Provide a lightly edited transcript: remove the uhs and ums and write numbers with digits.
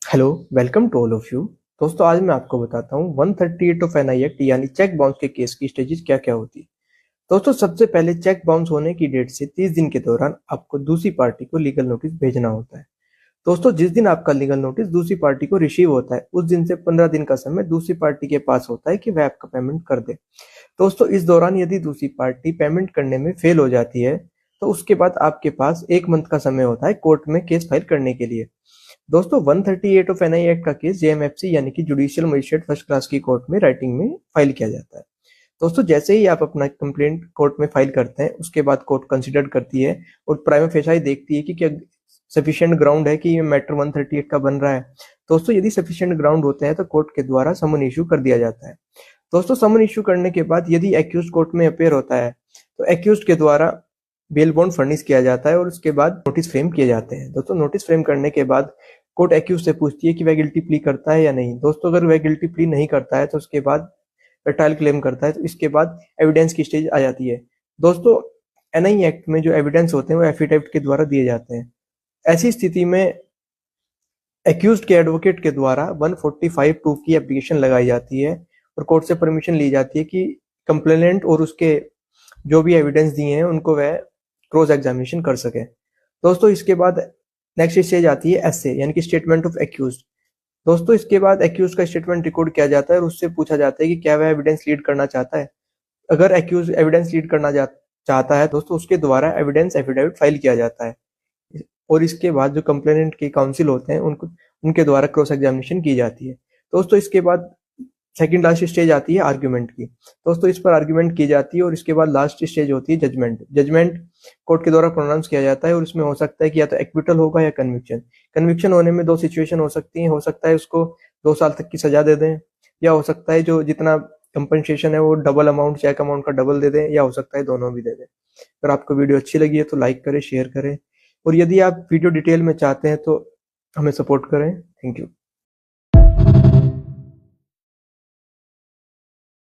Hello, welcome to all of you. दोस्तों, आज मैं आपको बताता हूँ 138 ऑफ एनआई एक्ट यानी चेक बाउंस के केस की स्टेजेस क्या क्या होती है। दोस्तों, सबसे पहले चेक बाउंस होने की डेट से 30 दिन के दौरान आपको दूसरी पार्टी को लीगल नोटिस भेजना होता है। दोस्तों, जिस दिन आपका लीगल नोटिस दूसरी पार्टी को रिसीव होता है उस दिन से 15 दिन का समय दूसरी पार्टी के पास होता है कि वह आपका पेमेंट कर दे। दोस्तों, इस दौरान यदि दूसरी पार्टी पेमेंट करने में फेल हो जाती है तो उसके बाद आपके पास 1 मंथ का समय होता है कोर्ट में केस फाइल करने के लिए। दोस्तों, 138 ऑफ एनआई एक्ट का केस जेएमएफसी यानी कि जुडिशियल मजिस्ट्रेट फर्स्ट क्लास की कोर्ट में राइटिंग में फाइल किया जाता है। दोस्तों, जैसे ही आप अपना कंप्लेंट कोर्ट में फाइल करते हैं उसके बाद कोर्ट कंसिडर करती है और प्राइमा फेसाई देखती है कि क्या सफिशिएंट ग्राउंड है कि ये मैटर 138 का बन रहा है। दोस्तों, यदि सफिशिएंट ग्राउंड होते हैं तो कोर्ट के द्वारा समन इशू कर दिया जाता है। दोस्तों, समन इशू करने के बाद यदि एक्यूज कोर्ट में अपेयर होता है तो एक्यूज के द्वारा बेल बॉन्ड फर्निश किया जाता है और उसके बाद नोटिस फ्रेम किए जाते हैं। दोस्तों, नोटिस फ्रेम करने के बाद कोर्ट एक्यूज से पूछती है कि वह गिल्टी प्ली करता है या नहीं। दोस्तों, अगर वह गिल्टी प्ली नहीं करता है तो उसके बाद ट्रायल क्लेम करता है तो इसके बाद एविडेंस की स्टेज आ जाती है। दोस्तों, एनआई एक्ट में जो एविडेंस होते हैं वो एफिडेविट के द्वारा दिए जाते हैं। ऐसी स्थिति में एक्यूज्ड के एडवोकेट के द्वारा 145(2) की एप्लीकेशन लगाई जाती है और कोर्ट से परमिशन ली जाती है कि कंप्लेनेंट और उसके जो भी एविडेंस दिए हैं उनको वह क्रॉस एग्जामिनेशन कर सके। दोस्तों, इसके बाद नेक्स्ट स्टेज आती है एसए यानी कि स्टेटमेंट ऑफ एक्यूज्ड। दोस्तों, इसके बाद एक्यूज का स्टेटमेंट रिकॉर्ड किया जाता है और उससे पूछा जाता है कि क्या वह एविडेंस लीड करना चाहता है। अगर एक्यूज एविडेंस लीड करना चाहता है दोस्तों उसके द्वारा एविडेंस एफिडेविट फाइल किया जाता है और इसके बाद जो कंप्लेनेंट के काउंसिल होते हैं उनको उनके द्वारा क्रॉस एग्जामिनेशन की जाती है। दोस्तों, इसके बाद सेकंड लास्ट स्टेज आती है आर्ग्यूमेंट की। दोस्तों, इस पर आर्ग्यूमेंट की जाती है और इसके बाद लास्ट स्टेज होती है जजमेंट। जजमेंट कोर्ट के द्वारा प्रोनाउंस किया जाता है और इसमें हो सकता है कि या तो एक्विटल होगा या कन्विक्शन। कन्विक्शन होने में दो सिचुएशन हो सकती हैं। हो सकता है उसको 2 साल तक की सजा दे दें या हो सकता है जो जितना कंपनसेशन है वो डबल अमाउंट चेक अमाउंट का डबल दे दें या हो सकता है दोनों भी दे दें। अगर आपको वीडियो अच्छी लगी है तो लाइक करें, शेयर करें और यदि आप वीडियो डिटेल में चाहते हैं तो हमें सपोर्ट करें। Thank you.